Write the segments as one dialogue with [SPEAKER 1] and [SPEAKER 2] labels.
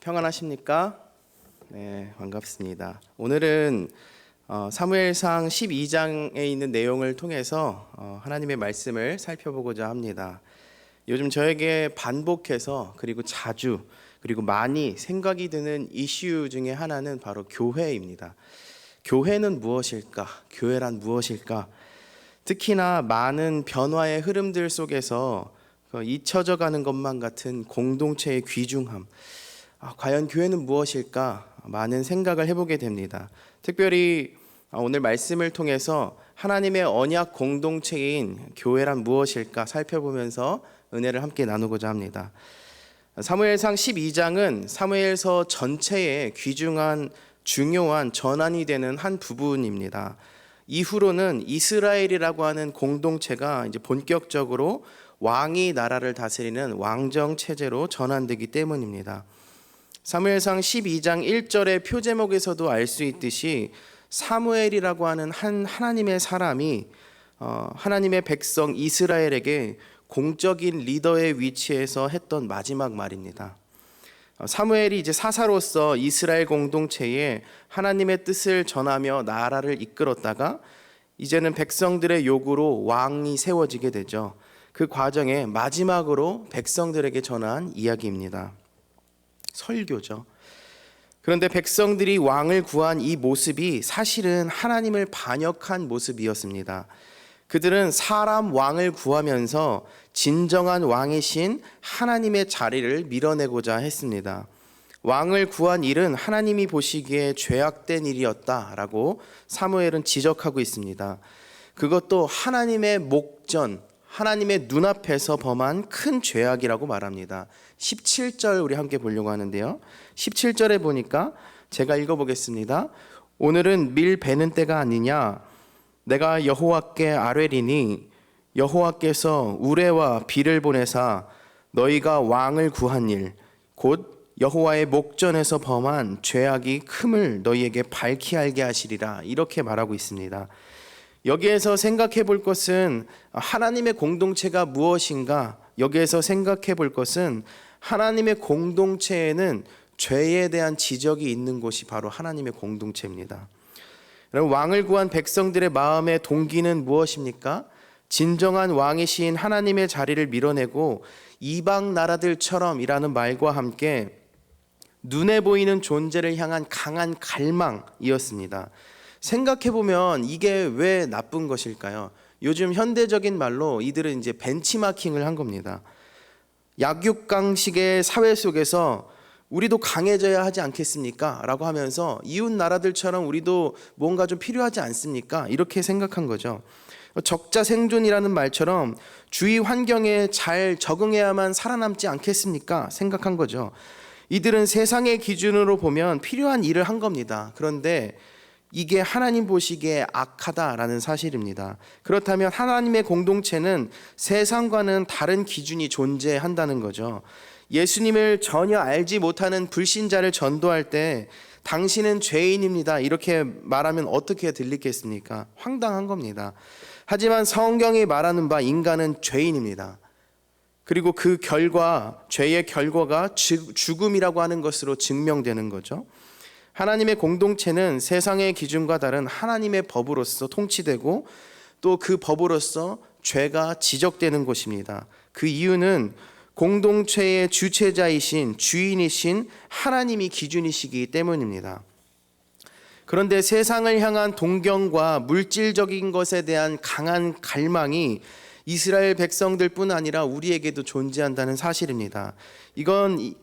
[SPEAKER 1] 평안하십니까? 네, 반갑습니다. 오늘은 사무엘상 12장에 있는 내용을 통해서 하나님의 말씀을 살펴보고자 합니다. 요즘 저에게 반복해서 그리고 자주 그리고 많이 생각이 드는 이슈 중에 하나는 바로 교회입니다. 교회는 무엇일까? 교회란 무엇일까? 특히나 많은 변화의 흐름들 속에서 잊혀져 가는 것만 같은 공동체의 귀중함, 과연 교회는 무엇일까? 많은 생각을 해보게 됩니다. 특별히 오늘 말씀을 통해서 하나님의 언약 공동체인 교회란 무엇일까 살펴보면서 은혜를 함께 나누고자 합니다. 사무엘상 12장은 사무엘서 전체의 귀중한 중요한 전환이 되는 한 부분입니다. 이후로는 이스라엘이라고 하는 공동체가 이제 본격적으로 왕이 나라를 다스리는 왕정 체제로 전환되기 때문입니다. 사무엘상 12장 1절의 표제목에서도 알 수 있듯이 사무엘이라고 하는 한 하나님의 사람이 하나님의 백성 이스라엘에게 공적인 리더의 위치에서 했던 마지막 말입니다. 사무엘이 이제 사사로서 이스라엘 공동체에 하나님의 뜻을 전하며 나라를 이끌었다가 이제는 백성들의 요구로 왕이 세워지게 되죠. 그 과정에 마지막으로 백성들에게 전한 이야기입니다. 설교죠. 그런데 백성들이 왕을 구한 이 모습이 사실은 하나님을 반역한 모습이었습니다. 그들은 사람 왕을 구하면서 진정한 왕이신 하나님의 자리를 밀어내고자 했습니다. 왕을 구한 일은 하나님이 보시기에 죄악된 일이었다라고 사무엘은 지적하고 있습니다. 그것도 하나님의 목전, 하나님의 눈앞에서 범한 큰 죄악이라고 말합니다. 17절 우리 함께 보려고 하는데요. 17절에 보니까 제가 읽어보겠습니다. 오늘은 밀 베는 때가 아니냐? 내가 여호와께 아뢰리니 여호와께서 우레와 비를 보내사 너희가 왕을 구한 일, 곧 여호와의 목전에서 범한 죄악이 큼을 너희에게 밝히 알게 하시리라. 이렇게 말하고 있습니다. 여기에서 생각해 볼 것은 하나님의 공동체가 무엇인가? 여기에서 생각해 볼 것은 하나님의 공동체에는 죄에 대한 지적이 있는 곳이 바로 하나님의 공동체입니다. 여러분, 왕을 구한 백성들의 마음의 동기는 무엇입니까? 진정한 왕이신 하나님의 자리를 밀어내고 이방 나라들처럼이라는 말과 함께 눈에 보이는 존재를 향한 강한 갈망이었습니다. 생각해보면 이게 왜 나쁜 것일까요? 요즘 현대적인 말로 이들은 이제 벤치마킹을 한 겁니다. 약육강식의 사회 속에서 우리도 강해져야 하지 않겠습니까? 라고 하면서 이웃 나라들처럼 우리도 뭔가 좀 필요하지 않습니까? 이렇게 생각한 거죠. 적자 생존이라는 말처럼 주위 환경에 잘 적응해야만 살아남지 않겠습니까? 생각한 거죠. 이들은 세상의 기준으로 보면 필요한 일을 한 겁니다. 그런데 이게 하나님 보시기에 악하다라는 사실입니다. 그렇다면 하나님의 공동체는 세상과는 다른 기준이 존재한다는 거죠. 예수님을 전혀 알지 못하는 불신자를 전도할 때 당신은 죄인입니다 이렇게 말하면 어떻게 들리겠습니까? 황당한 겁니다. 하지만 성경이 말하는 바 인간은 죄인입니다. 그리고 그 결과, 죄의 결과가 죽음이라고 하는 것으로 증명되는 거죠. 하나님의 공동체는 세상의 기준과 다른 하나님의 법으로서 통치되고 또 그 법으로서 죄가 지적되는 곳입니다. 그 이유는 공동체의 주체자이신 주인이신 하나님이 기준이시기 때문입니다. 그런데 세상을 향한 동경과 물질적인 것에 대한 강한 갈망이 이스라엘 백성들뿐 아니라 우리에게도 존재한다는 사실입니다. 이건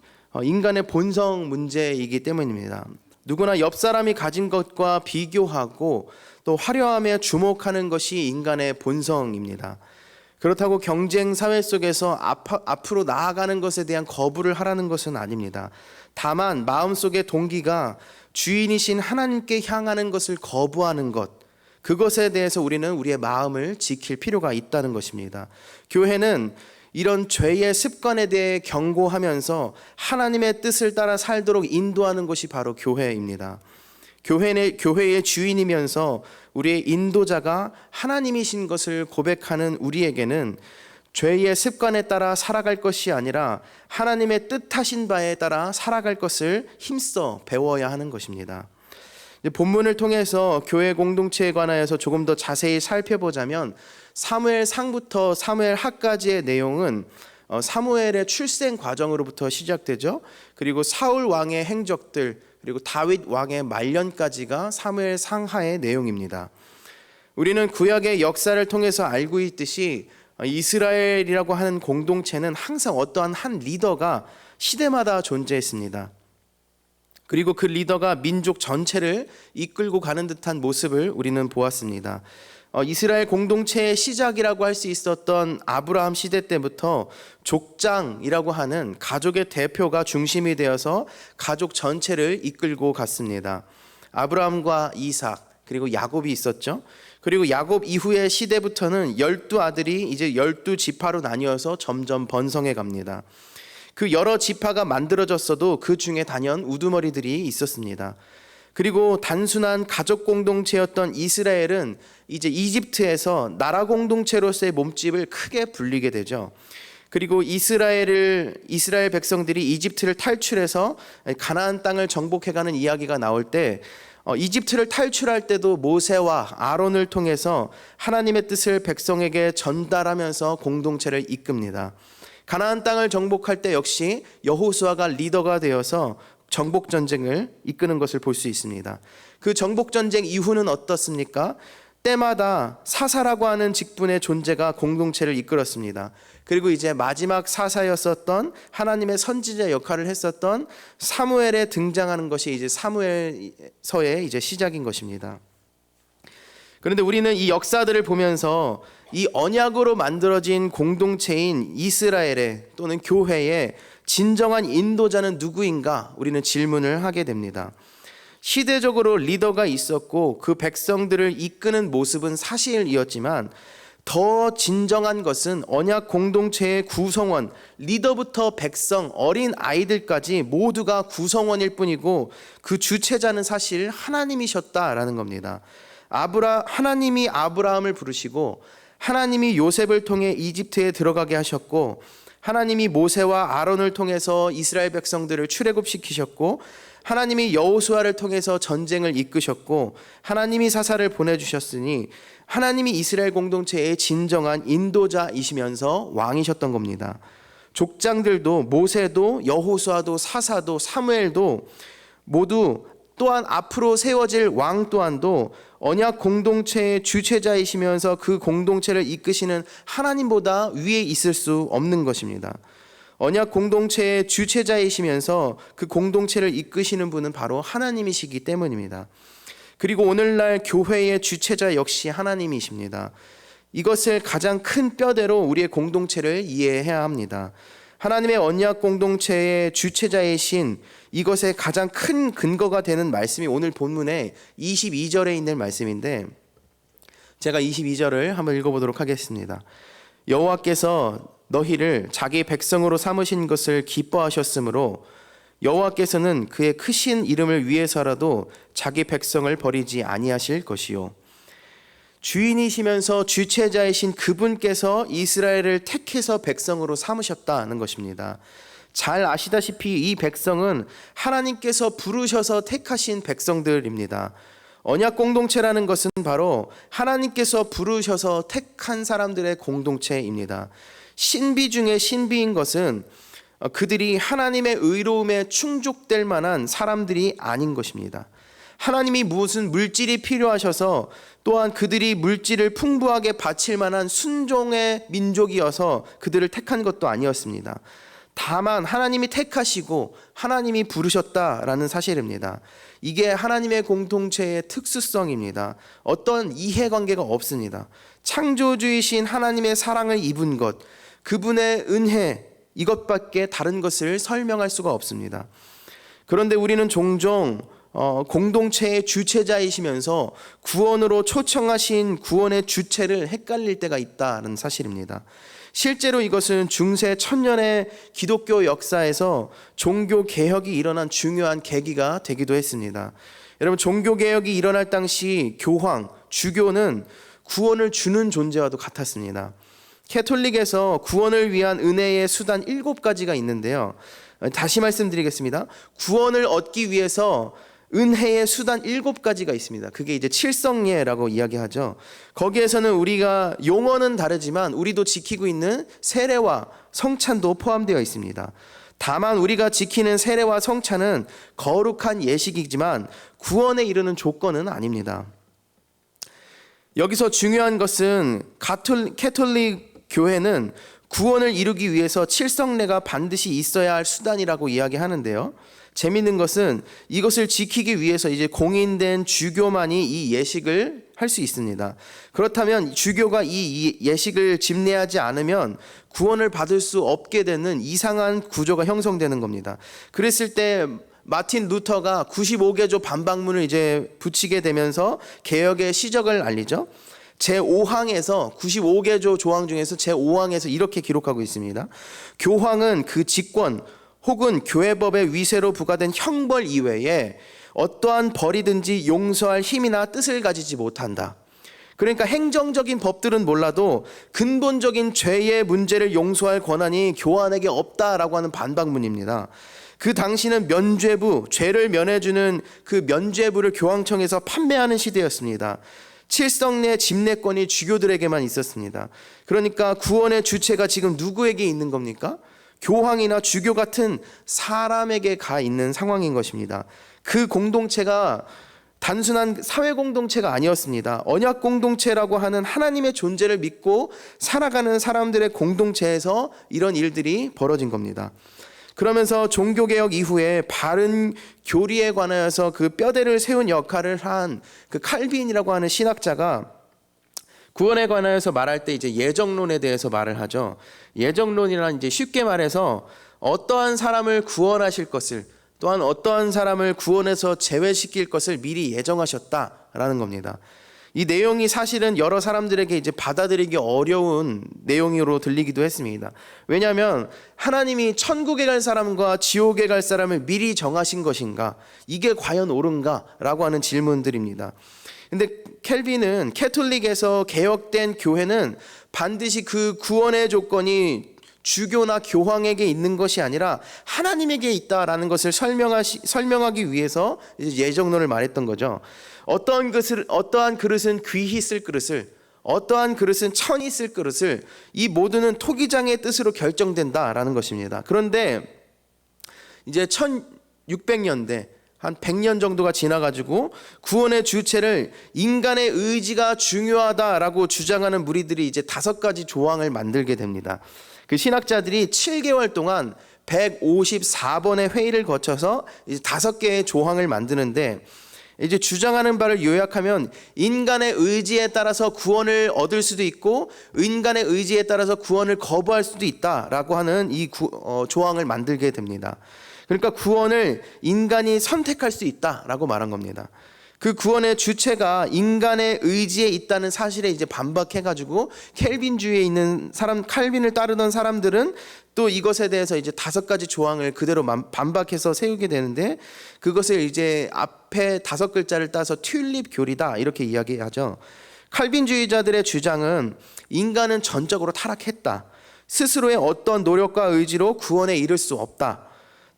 [SPEAKER 1] 인간의 본성 문제이기 때문입니다. 누구나 옆 사람이 가진 것과 비교하고 또 화려함에 주목하는 것이 인간의 본성입니다. 그렇다고 경쟁 사회 속에서 앞으로 나아가는 것에 대한 거부를 하라는 것은 아닙니다. 다만 마음속의 동기가 주인이신 하나님께 향하는 것을 거부하는 것, 그것에 대해서 우리는 우리의 마음을 지킬 필요가 있다는 것입니다. 교회는 이런 죄의 습관에 대해 경고하면서 하나님의 뜻을 따라 살도록 인도하는 것이 바로 교회입니다. 교회의 주인이면서 우리의 인도자가 하나님이신 것을 고백하는 우리에게는 죄의 습관에 따라 살아갈 것이 아니라 하나님의 뜻하신 바에 따라 살아갈 것을 힘써 배워야 하는 것입니다. 본문을 통해서 교회 공동체에 관하여서 조금 더 자세히 살펴보자면 사무엘상부터 사무엘하까지의 내용은 사무엘의 출생 과정으로부터 시작되죠. 그리고 사울 왕의 행적들, 그리고 다윗 왕의 말년까지가 사무엘상하의 내용입니다. 우리는 구약의 역사를 통해서 알고 있듯이 이스라엘이라고 하는 공동체는 항상 어떠한 한 리더가 시대마다 존재했습니다. 그리고 그 리더가 민족 전체를 이끌고 가는 듯한 모습을 우리는 보았습니다. 이스라엘 공동체의 시작이라고 할 수 있었던 아브라함 시대 때부터 족장이라고 하는 가족의 대표가 중심이 되어서 가족 전체를 이끌고 갔습니다. 아브라함과 이삭, 그리고 야곱이 있었죠. 그리고 야곱 이후의 시대부터는 12아들이 이제 12지파로 나뉘어서 점점 번성해 갑니다. 그 여러 지파가 만들어졌어도 그 중에 단연 우두머리들이 있었습니다. 그리고 단순한 가족 공동체였던 이스라엘은 이제 이집트에서 나라 공동체로서의 몸집을 크게 불리게 되죠. 그리고 이스라엘 백성들이 이집트를 탈출해서 가나안 땅을 정복해가는 이야기가 나올 때 이집트를 탈출할 때도 모세와 아론을 통해서 하나님의 뜻을 백성에게 전달하면서 공동체를 이끕니다. 가나안 땅을 정복할 때 역시 여호수아가 리더가 되어서 정복 전쟁을 이끄는 것을 볼 수 있습니다. 그 정복 전쟁 이후는 어떻습니까? 때마다 사사라고 하는 직분의 존재가 공동체를 이끌었습니다. 그리고 이제 마지막 사사였었던 하나님의 선지자 역할을 했었던 사무엘에 등장하는 것이 이제 사무엘서의 이제 시작인 것입니다. 그런데 우리는 이 역사들을 보면서 이 언약으로 만들어진 공동체인 이스라엘의 또는 교회의 진정한 인도자는 누구인가 우리는 질문을 하게 됩니다. 시대적으로 리더가 있었고 그 백성들을 이끄는 모습은 사실이었지만 더 진정한 것은 언약 공동체의 구성원, 리더부터 백성, 어린 아이들까지 모두가 구성원일 뿐이고 그 주체자는 사실 하나님이셨다라는 겁니다. 하나님이 아브라함을 부르시고 하나님이 요셉을 통해 이집트에 들어가게 하셨고 하나님이 모세와 아론을 통해서 이스라엘 백성들을 출애굽시키셨고 하나님이 여호수아를 통해서 전쟁을 이끄셨고 하나님이 사사를 보내주셨으니 하나님이 이스라엘 공동체의 진정한 인도자이시면서 왕이셨던 겁니다. 족장들도 모세도 여호수아도 사사도 사무엘도 모두 또한 앞으로 세워질 왕 또한도 언약 공동체의 주체자이시면서 그 공동체를 이끄시는 하나님보다 위에 있을 수 없는 것입니다. 언약 공동체의 주체자이시면서 그 공동체를 이끄시는 분은 바로 하나님이시기 때문입니다. 그리고 오늘날 교회의 주체자 역시 하나님이십니다. 이것을 가장 큰 뼈대로 우리의 공동체를 이해해야 합니다. 하나님의 언약 공동체의 주체자이신 이것의 가장 큰 근거가 되는 말씀이 오늘 본문의 22절에 있는 말씀인데 제가 22절을 한번 읽어보도록 하겠습니다. 여호와께서 너희를 자기 백성으로 삼으신 것을 기뻐하셨으므로 여호와께서는 그의 크신 이름을 위해서라도 자기 백성을 버리지 아니하실 것이요 주인이시면서 주체자이신 그분께서 이스라엘을 택해서 백성으로 삼으셨다는 것입니다. 잘 아시다시피 이 백성은 하나님께서 부르셔서 택하신 백성들입니다. 언약 공동체라는 것은 바로 하나님께서 부르셔서 택한 사람들의 공동체입니다. 신비 중에 신비인 것은 그들이 하나님의 의로움에 충족될 만한 사람들이 아닌 것입니다. 하나님이 무슨 물질이 필요하셔서 또한 그들이 물질을 풍부하게 바칠 만한 순종의 민족이어서 그들을 택한 것도 아니었습니다. 다만 하나님이 택하시고 하나님이 부르셨다라는 사실입니다. 이게 하나님의 공동체의 특수성입니다. 어떤 이해관계가 없습니다. 창조주이신 하나님의 사랑을 입은 것, 그분의 은혜, 이것밖에 다른 것을 설명할 수가 없습니다. 그런데 우리는 종종 공동체의 주체자이시면서 구원으로 초청하신 구원의 주체를 헷갈릴 때가 있다는 사실입니다. 실제로 이것은 중세 1000년의 기독교 역사에서 종교 개혁이 일어난 중요한 계기가 되기도 했습니다. 여러분, 종교 개혁이 일어날 당시 교황, 주교는 구원을 주는 존재와도 같았습니다. 캐톨릭에서 구원을 위한 은혜의 수단 7가지가 있는데요. 다시 말씀드리겠습니다. 구원을 얻기 위해서 은혜의 수단 7가지가 있습니다. 그게 이제 칠성례라고 이야기하죠. 거기에서는 우리가 용어는 다르지만 우리도 지키고 있는 세례와 성찬도 포함되어 있습니다. 다만 우리가 지키는 세례와 성찬은 거룩한 예식이지만 구원에 이르는 조건은 아닙니다. 여기서 중요한 것은 캐톨릭 교회는 구원을 이루기 위해서 칠성례가 반드시 있어야 할 수단이라고 이야기하는데요. 재미있는 것은 이것을 지키기 위해서 이제 공인된 주교만이 이 예식을 할 수 있습니다. 그렇다면 주교가 이 예식을 집례하지 않으면 구원을 받을 수 없게 되는 이상한 구조가 형성되는 겁니다. 그랬을 때 마틴 루터가 95개조 반박문을 이제 붙이게 되면서 개혁의 시작을 알리죠. 제5항에서 95개조 조항 중에서 제5항에서 이렇게 기록하고 있습니다. 교황은 그 직권 혹은 교회법의 위세로 부과된 형벌 이외에 어떠한 벌이든지 용서할 힘이나 뜻을 가지지 못한다. 그러니까 행정적인 법들은 몰라도 근본적인 죄의 문제를 용서할 권한이 교황에게 없다라고 하는 반박문입니다. 그 당시는 면죄부, 죄를 면해주는 그 면죄부를 교황청에서 판매하는 시대였습니다. 칠성례 집례권이 주교들에게만 있었습니다. 그러니까 구원의 주체가 지금 누구에게 있는 겁니까? 교황이나 주교 같은 사람에게 가 있는 상황인 것입니다. 그 공동체가 단순한 사회 공동체가 아니었습니다. 언약 공동체라고 하는 하나님의 존재를 믿고 살아가는 사람들의 공동체에서 이런 일들이 벌어진 겁니다. 그러면서 종교개혁 이후에 바른 교리에 관하여서 그 뼈대를 세운 역할을 한 그 칼빈이라고 하는 신학자가 구원에 관하여서 말할 때 이제 예정론에 대해서 말을 하죠. 예정론이란 이제 쉽게 말해서 어떠한 사람을 구원하실 것을 또한 어떠한 사람을 구원해서 제외시킬 것을 미리 예정하셨다라는 겁니다. 이 내용이 사실은 여러 사람들에게 이제 받아들이기 어려운 내용으로 들리기도 했습니다. 왜냐하면 하나님이 천국에 갈 사람과 지옥에 갈 사람을 미리 정하신 것인가? 이게 과연 옳은가?라고 하는 질문들입니다. 근데 켈빈은 캐톨릭에서 개혁된 교회는 반드시 그 구원의 조건이 주교나 교황에게 있는 것이 아니라 하나님에게 있다라는 것을 설명하기 위해서 예정론을 말했던 거죠. 어떠한 그릇은 귀히 쓸 그릇을, 어떠한 그릇은 천히 쓸 그릇을, 이 모두는 토기장의 뜻으로 결정된다라는 것입니다. 그런데 이제 1600년대 한 100년 정도가 지나가지고 구원의 주체를 인간의 의지가 중요하다라고 주장하는 무리들이 이제 5가지 조항을 만들게 됩니다. 그 신학자들이 7개월 동안 154번의 회의를 거쳐서 이제 5개의 조항을 만드는데, 이제 주장하는 바를 요약하면 인간의 의지에 따라서 구원을 얻을 수도 있고 인간의 의지에 따라서 구원을 거부할 수도 있다라고 하는 이 조항을 만들게 됩니다. 그러니까 구원을 인간이 선택할 수 있다라고 말한 겁니다. 그 구원의 주체가 인간의 의지에 있다는 사실에 이제 반박해가지고 켈빈주의에 있는 사람, 칼빈을 따르던 사람들은 또 이것에 대해서 이제 5가지 조항을 그대로 반박해서 세우게 되는데, 그것을 이제 앞에 5글자를 따서 튤립 교리다 이렇게 이야기하죠. 칼빈주의자들의 주장은 인간은 전적으로 타락했다. 스스로의 어떤 노력과 의지로 구원에 이를 수 없다.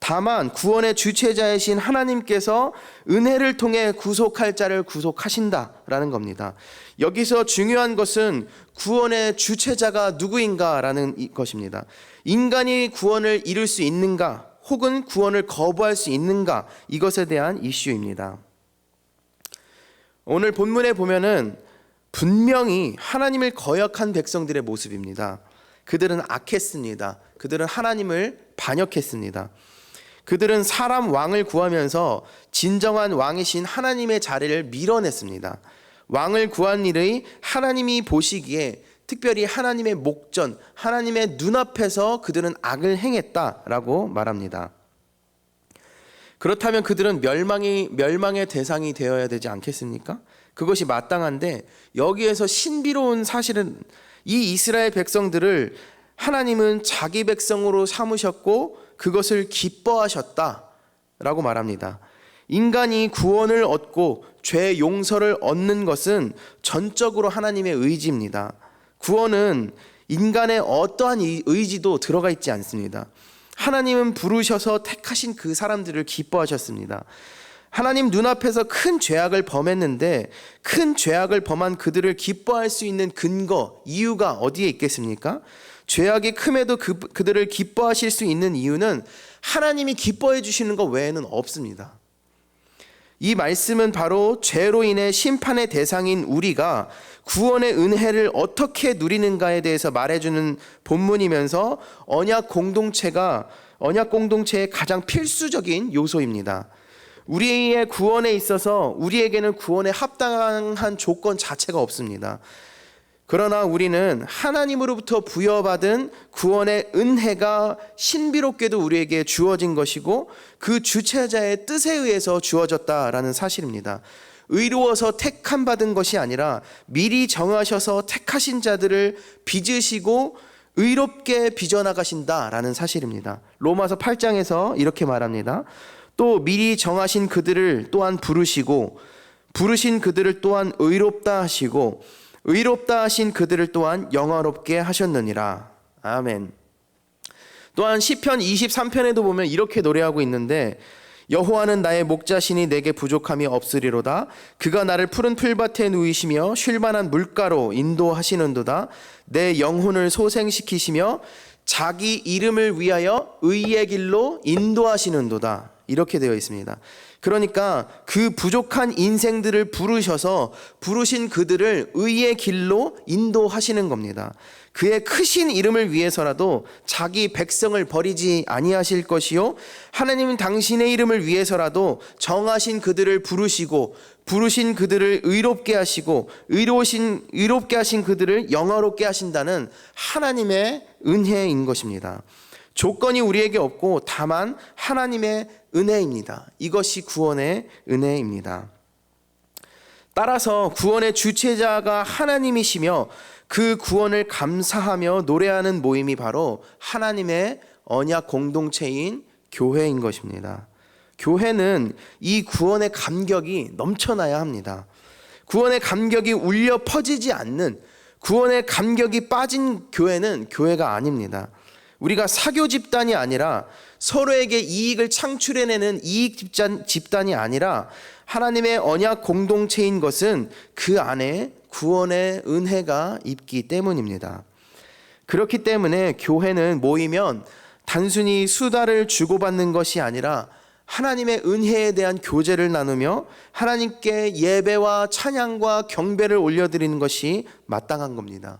[SPEAKER 1] 다만 구원의 주체자이신 하나님께서 은혜를 통해 구속할 자를 구속하신다라는 겁니다. 여기서 중요한 것은 구원의 주체자가 누구인가라는 것입니다. 인간이 구원을 이룰 수 있는가 혹은 구원을 거부할 수 있는가, 이것에 대한 이슈입니다. 오늘 본문에 보면은 분명히 하나님을 거역한 백성들의 모습입니다. 그들은 악했습니다. 그들은 하나님을 반역했습니다. 그들은 사람 왕을 구하면서 진정한 왕이신 하나님의 자리를 밀어냈습니다. 왕을 구한 일의 하나님이 보시기에 특별히 하나님의 목전, 하나님의 눈앞에서 그들은 악을 행했다라고 말합니다. 그렇다면 그들은 멸망의 대상이 되어야 되지 않겠습니까? 그것이 마땅한데, 여기에서 신비로운 사실은 이 이스라엘 백성들을 하나님은 자기 백성으로 삼으셨고 그것을 기뻐하셨다라고 말합니다. 인간이 구원을 얻고 죄 용서를 얻는 것은 전적으로 하나님의 의지입니다. 구원은 인간의 어떠한 의지도 들어가 있지 않습니다. 하나님은 부르셔서 택하신 그 사람들을 기뻐하셨습니다. 하나님 눈앞에서 큰 죄악을 범했는데 큰 죄악을 범한 그들을 기뻐할 수 있는 근거, 이유가 어디에 있겠습니까? 죄악이 큼에도 그들을 기뻐하실 수 있는 이유는 하나님이 기뻐해 주시는 것 외에는 없습니다. 이 말씀은 바로 죄로 인해 심판의 대상인 우리가 구원의 은혜를 어떻게 누리는가에 대해서 말해주는 본문이면서 언약 공동체의 가장 필수적인 요소입니다. 우리의 구원에 있어서 우리에게는 구원에 합당한 조건 자체가 없습니다. 그러나 우리는 하나님으로부터 부여받은 구원의 은혜가 신비롭게도 우리에게 주어진 것이고 그 주체자의 뜻에 의해서 주어졌다라는 사실입니다. 의로워서 택함 받은 것이 아니라 미리 정하셔서 택하신 자들을 빚으시고 의롭게 빚어나가신다라는 사실입니다. 로마서 8장에서 이렇게 말합니다. 또 미리 정하신 그들을 또한 부르시고 부르신 그들을 또한 의롭다 하시고 의롭다 하신 그들을 또한 영화롭게 하셨느니라. 아멘. 또한 시편 23편에도 보면 이렇게 노래하고 있는데 여호와는 나의 목자시니 내게 부족함이 없으리로다. 그가 나를 푸른 풀밭에 누이시며 쉴만한 물가로 인도하시는도다. 내 영혼을 소생시키시며 자기 이름을 위하여 의의 길로 인도하시는도다. 이렇게 되어 있습니다. 그러니까 그 부족한 인생들을 부르셔서 부르신 그들을 의의 길로 인도하시는 겁니다. 그의 크신 이름을 위해서라도 자기 백성을 버리지 아니하실 것이요 하나님은 당신의 이름을 위해서라도 정하신 그들을 부르시고 부르신 그들을 의롭게 하시고 의롭게 하신 그들을 영화롭게 하신다는 하나님의 은혜인 것입니다. 조건이 우리에게 없고 다만 하나님의 은혜입니다. 이것이 구원의 은혜입니다. 따라서 구원의 주체자가 하나님이시며 그 구원을 감사하며 노래하는 모임이 바로 하나님의 언약 공동체인 교회인 것입니다. 교회는 이 구원의 감격이 넘쳐나야 합니다. 구원의 감격이 울려 퍼지지 않는, 구원의 감격이 빠진 교회는 교회가 아닙니다. 우리가 사교 집단이 아니라 서로에게 이익을 창출해내는 이익 집단이 아니라 하나님의 언약 공동체인 것은 그 안에 구원의 은혜가 있기 때문입니다. 그렇기 때문에 교회는 모이면 단순히 수다를 주고받는 것이 아니라 하나님의 은혜에 대한 교제를 나누며 하나님께 예배와 찬양과 경배를 올려드리는 것이 마땅한 겁니다.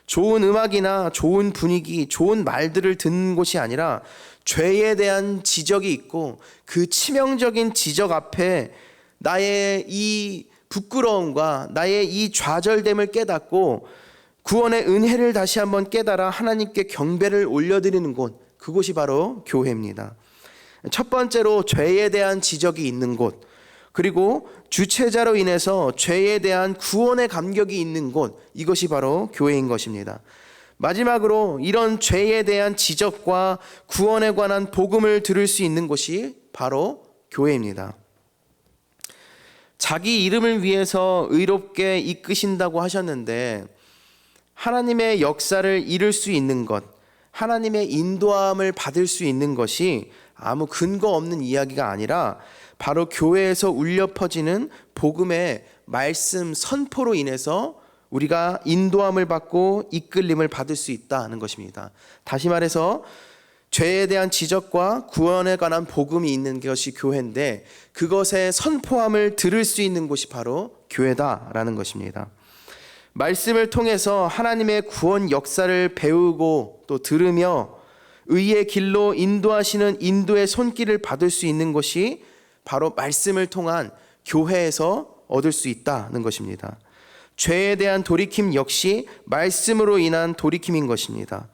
[SPEAKER 1] 좋은 음악이나 좋은 분위기, 좋은 말들을 듣는 곳이 아니라 죄에 대한 지적이 있고 그 치명적인 지적 앞에 나의 이 부끄러움과 나의 이 좌절됨을 깨닫고 구원의 은혜를 다시 한번 깨달아 하나님께 경배를 올려드리는 곳, 그곳이 바로 교회입니다. 첫 번째로 죄에 대한 지적이 있는 곳, 그리고 주체자로 인해서 죄에 대한 구원의 감격이 있는 곳, 이것이 바로 교회인 것입니다. 마지막으로 이런 죄에 대한 지적과 구원에 관한 복음을 들을 수 있는 곳이 바로 교회입니다. 자기 이름을 위해서 의롭게 이끄신다고 하셨는데 하나님의 역사를 이룰 수 있는 것, 하나님의 인도함을 받을 수 있는 것이 아무 근거 없는 이야기가 아니라 바로 교회에서 울려 퍼지는 복음의 말씀 선포로 인해서 우리가 인도함을 받고 이끌림을 받을 수 있다는 것입니다. 다시 말해서 죄에 대한 지적과 구원에 관한 복음이 있는 것이 교회인데 그것의 선포함을 들을 수 있는 곳이 바로 교회다라는 것입니다. 말씀을 통해서 하나님의 구원 역사를 배우고 또 들으며 의의 길로 인도하시는 인도의 손길을 받을 수 있는 것이 바로 말씀을 통한 교회에서 얻을 수 있다는 것입니다. 죄에 대한 돌이킴 역시 말씀으로 인한 돌이킴인 것입니다.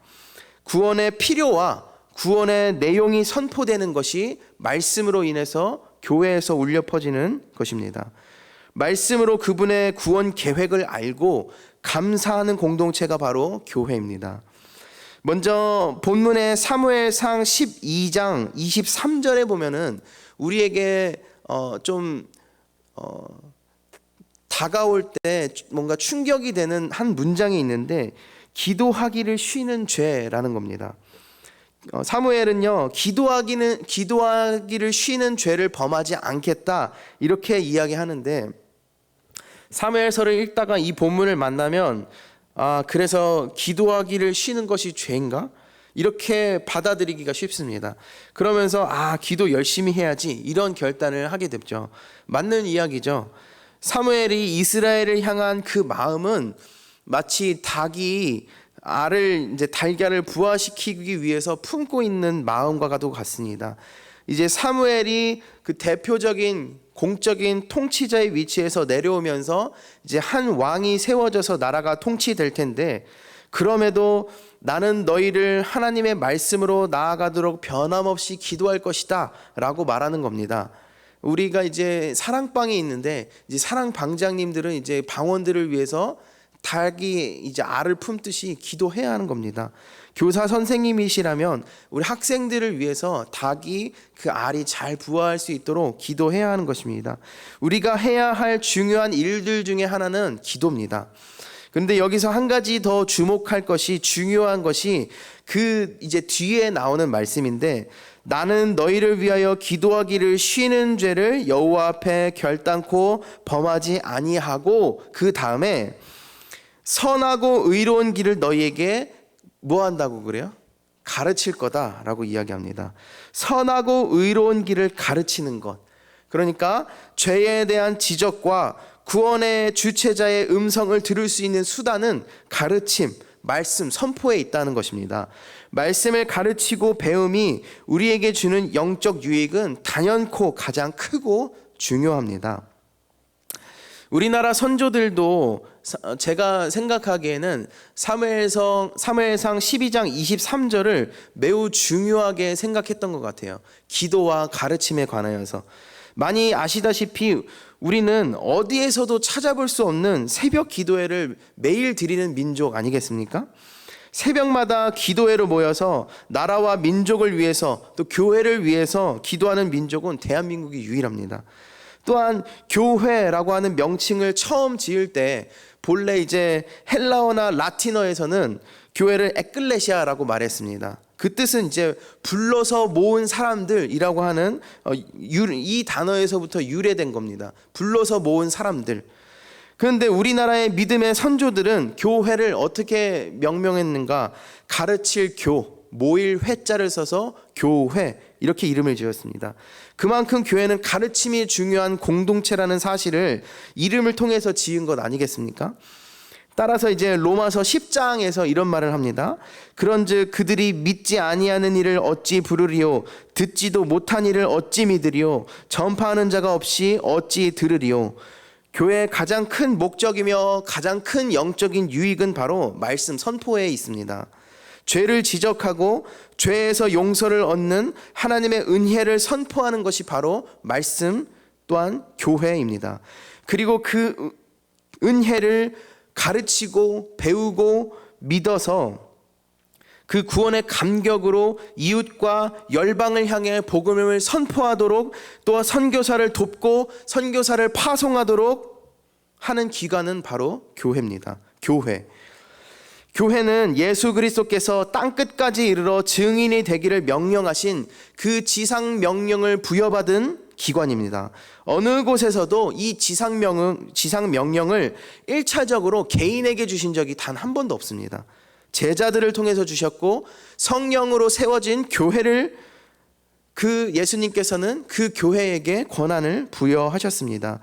[SPEAKER 1] 구원의 필요와 구원의 내용이 선포되는 것이 말씀으로 인해서 교회에서 울려 퍼지는 것입니다. 말씀으로 그분의 구원 계획을 알고 감사하는 공동체가 바로 교회입니다. 먼저 본문의 사무엘상 12장 23절에 보면은 우리에게 다가올 때 뭔가 충격이 되는 한 문장이 있는데 기도하기를 쉬는 죄라는 겁니다. 사무엘은요, 기도하기를 쉬는 죄를 범하지 않겠다 이렇게 이야기하는데, 사무엘서를 읽다가 이 본문을 만나면 그래서 기도하기를 쉬는 것이 죄인가? 이렇게 받아들이기가 쉽습니다. 그러면서 기도 열심히 해야지 이런 결단을 하게 됐죠. 맞는 이야기죠. 사무엘이 이스라엘을 향한 그 마음은 마치 닭이 달걀을 부화시키기 위해서 품고 있는 마음과도 같습니다. 이제 사무엘이 그 대표적인 공적인 통치자의 위치에서 내려오면서 이제 한 왕이 세워져서 나라가 통치될 텐데, 그럼에도 나는 너희를 하나님의 말씀으로 나아가도록 변함없이 기도할 것이다 라고 말하는 겁니다. 우리가 이제 사랑방이 있는데, 이제 사랑방장님들은 이제 방원들을 위해서 닭이 이제 알을 품듯이 기도해야 하는 겁니다. 교사 선생님이시라면 우리 학생들을 위해서 닭이 그 알이 잘 부화할 수 있도록 기도해야 하는 것입니다. 우리가 해야 할 중요한 일들 중에 하나는 기도입니다. 그런데 여기서 한 가지 더 주목할 것이, 중요한 것이 그 이제 뒤에 나오는 말씀인데, 나는 너희를 위하여 기도하기를 쉬는 죄를 여호와 앞에 결단코 범하지 아니하고, 그 다음에 선하고 의로운 길을 너희에게 뭐 한다고 그래요? 가르칠 거다라고 이야기합니다. 선하고 의로운 길을 가르치는 것. 그러니까 죄에 대한 지적과 구원의 주체자의 음성을 들을 수 있는 수단은 가르침, 말씀, 선포에 있다는 것입니다. 말씀을 가르치고 배움이 우리에게 주는 영적 유익은 단연코 가장 크고 중요합니다. 우리나라 선조들도 제가 생각하기에는 사무엘상 12장 23절을 매우 중요하게 생각했던 것 같아요. 기도와 가르침에 관하여서. 많이 아시다시피 우리는 어디에서도 찾아볼 수 없는 새벽 기도회를 매일 드리는 민족 아니겠습니까? 새벽마다 기도회로 모여서 나라와 민족을 위해서, 또 교회를 위해서 기도하는 민족은 대한민국이 유일합니다. 또한 교회라고 하는 명칭을 처음 지을 때 본래 이제 헬라어나 라틴어에서는 교회를 에클레시아라고 말했습니다. 그 뜻은 이제 불러서 모은 사람들이라고 하는 이 단어에서부터 유래된 겁니다. 불러서 모은 사람들. 그런데 우리나라의 믿음의 선조들은 교회를 어떻게 명명했는가? 가르칠 모일 회자를 써서 교회, 이렇게 이름을 지었습니다. 그만큼 교회는 가르침이 중요한 공동체라는 사실을 이름을 통해서 지은 것 아니겠습니까? 따라서 이제 로마서 10장에서 이런 말을 합니다. 그런즉 그들이 믿지 아니하는 일을 어찌 부르리요? 듣지도 못한 일을 어찌 믿으리요? 전파하는 자가 없이 어찌 들으리요? 교회의 가장 큰 목적이며 가장 큰 영적인 유익은 바로 말씀 선포에 있습니다. 죄를 지적하고 죄에서 용서를 얻는 하나님의 은혜를 선포하는 것이 바로 말씀, 또한 교회입니다. 그리고 그 은혜를 가르치고 배우고 믿어서 그 구원의 감격으로 이웃과 열방을 향해 복음을 선포하도록, 또 선교사를 돕고 선교사를 파송하도록 하는 기관은 바로 교회입니다. 교회는 예수 그리스도께서 땅끝까지 이르러 증인이 되기를 명령하신 그 지상 명령을 부여받은 기관입니다. 어느 곳에서도 이 지상 명령을 1차적으로 개인에게 주신 적이 단 한 번도 없습니다. 제자들을 통해서 주셨고, 성령으로 세워진 교회를 그 예수님께서는 그 교회에게 권한을 부여하셨습니다.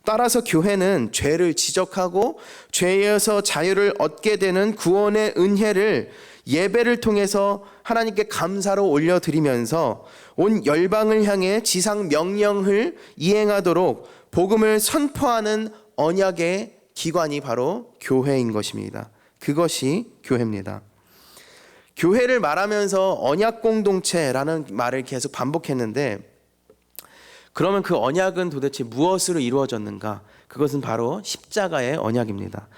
[SPEAKER 1] 따라서 교회는 죄를 지적하고 죄에서 자유를 얻게 되는 구원의 은혜를 예배를 통해서 하나님께 감사로 올려드리면서 온 열방을 향해 지상 명령을 이행하도록 복음을 선포하는 언약의 기관이 바로 교회인 것입니다. 그것이 교회입니다. 교회를 말하면서 언약 공동체라는 말을 계속 반복했는데, 그러면 그 언약은 도대체 무엇으로 이루어졌는가? 그것은 바로 십자가의 언약입니다.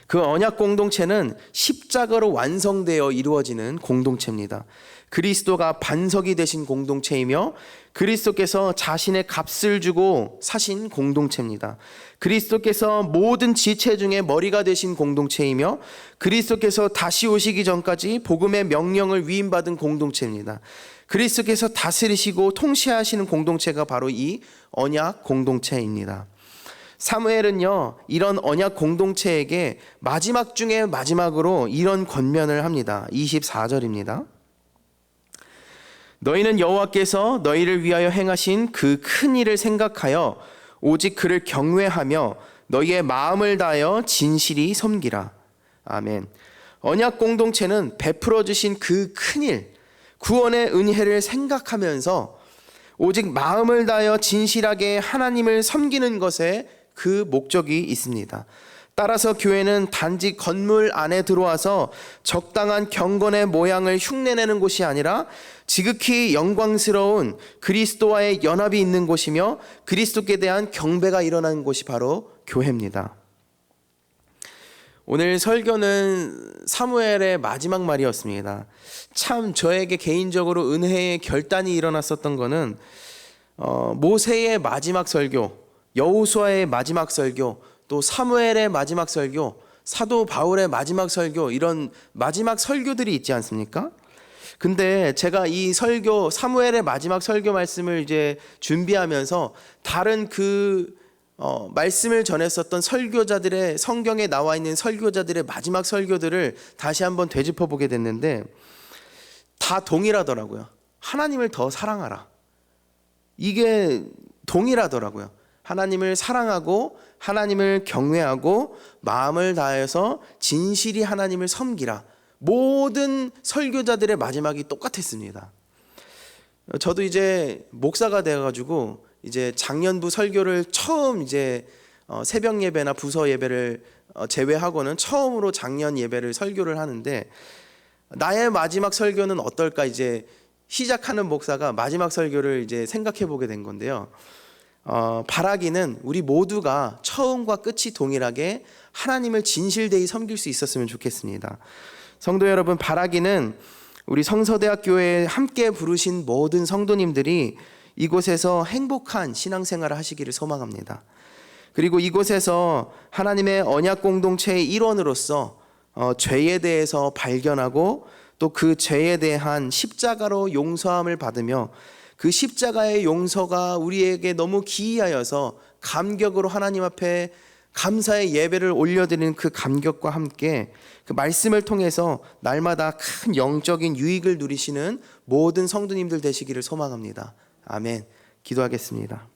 [SPEAKER 1] 그 언약 공동체는 십자가로 완성되어 이루어지는 공동체입니다. 그리스도가 반석이 되신 공동체이며 그리스도께서 자신의 값을 주고 사신 공동체입니다. 그리스도께서 모든 지체 중에 머리가 되신 공동체이며 그리스도께서 다시 오시기 전까지 복음의 명령을 위임받은 공동체입니다. 그리스도께서 다스리시고 통치하시는 공동체가 바로 이 언약 공동체입니다. 사무엘은요, 이런 언약 공동체에게 마지막 중에 마지막으로 이런 권면을 합니다. 24절입니다. 너희는 여호와께서 너희를 위하여 행하신 그 큰 일을 생각하여 오직 그를 경외하며 너희의 마음을 다하여 진실히 섬기라. 아멘. 언약 공동체는 베풀어 주신 그 큰 일, 구원의 은혜를 생각하면서 오직 마음을 다하여 진실하게 하나님을 섬기는 것에 그 목적이 있습니다. 따라서 교회는 단지 건물 안에 들어와서 적당한 경건의 모양을 흉내내는 곳이 아니라 지극히 영광스러운 그리스도와의 연합이 있는 곳이며 그리스도께 대한 경배가 일어나는 곳이 바로 교회입니다. 오늘 설교는 사무엘의 마지막 말이었습니다. 참 저에게 개인적으로 은혜의 결단이 일어났었던 것은 모세의 마지막 설교, 여호수아의 마지막 설교, 또 사무엘의 마지막 설교, 사도 바울의 마지막 설교, 이런 마지막 설교들이 있지 않습니까? 근데 제가 이 설교, 사무엘의 마지막 설교 말씀을 이제 준비하면서 다른 말씀을 전했었던 설교자들의, 성경에 나와 있는 설교자들의 마지막 설교들을 다시 한번 되짚어 보게 됐는데 다 동일하더라고요. 하나님을 더 사랑하라. 이게 동일하더라고요. 하나님을 사랑하고 하나님을 경외하고 마음을 다해서 진실히 하나님을 섬기라. 모든 설교자들의 마지막이 똑같았습니다. 저도 이제 목사가 되어가지고 이제 작년부 설교를 처음 이제 새벽 예배나 부서 예배를 제외하고는 처음으로 작년 예배를 설교를 하는데 나의 마지막 설교는 어떨까 이제 시작하는 목사가 마지막 설교를 이제 생각해 보게 된 건데요. 바라기는 우리 모두가 처음과 끝이 동일하게 하나님을 진실되이 섬길 수 있었으면 좋겠습니다. 성도 여러분, 바라기는 우리 성서대학교에 함께 부르신 모든 성도님들이 이곳에서 행복한 신앙생활을 하시기를 소망합니다. 그리고 이곳에서 하나님의 언약 공동체의 일원으로서 죄에 대해서 발견하고 또 그 죄에 대한 십자가로 용서함을 받으며 그 십자가의 용서가 우리에게 너무 기이하여서 감격으로 하나님 앞에 감사의 예배를 올려드리는 그 감격과 함께 그 말씀을 통해서 날마다 큰 영적인 유익을 누리시는 모든 성도님들 되시기를 소망합니다. 아멘. 기도하겠습니다.